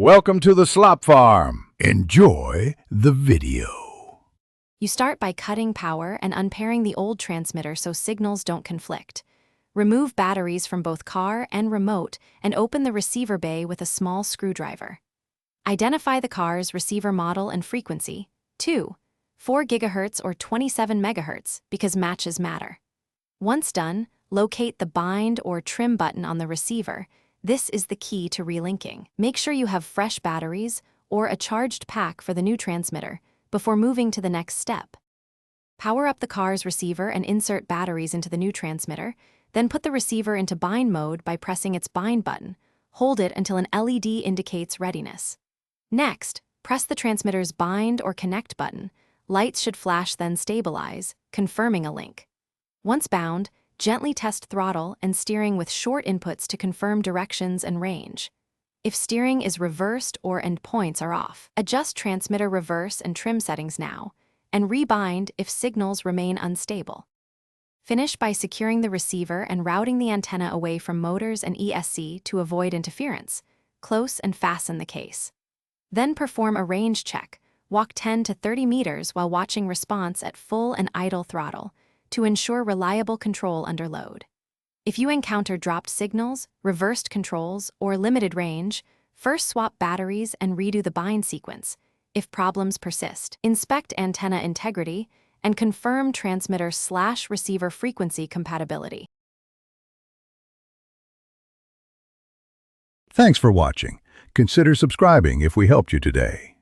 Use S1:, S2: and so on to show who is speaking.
S1: Welcome to the slop farm. Enjoy the video.
S2: You start by cutting power and unpairing the old transmitter so signals don't conflict. Remove batteries from both car and remote and open the receiver bay with a small screwdriver. Identify the car's receiver model and frequency, 4 GHz or 27 MHz, because matches matter. Once done, locate the bind or trim button on the receiver. This is the key to relinking. Make sure you have fresh batteries or a charged pack for the new transmitter before moving to the next step. Power up the car's receiver and insert batteries into the new transmitter, then put the receiver into bind mode by pressing its bind button. Hold it until an LED indicates readiness. Next, press the transmitter's bind or connect button. Lights should flash, then stabilize, confirming a link. Once bound, gently test throttle and steering with short inputs to confirm directions and range. If steering is reversed or endpoints are off, adjust transmitter reverse and trim settings now, and rebind if signals remain unstable. Finish by securing the receiver and routing the antenna away from motors and ESC to avoid interference. Close and fasten the case. Then perform a range check. Walk 10 to 30 meters while watching response at full and idle throttle to ensure reliable control under load. If you encounter dropped signals, reversed controls, or limited range, first swap batteries and redo the bind sequence. If problems persist, inspect antenna integrity and confirm transmitter/receiver frequency compatibility.
S1: Thanks for watching. Consider subscribing if we helped you today.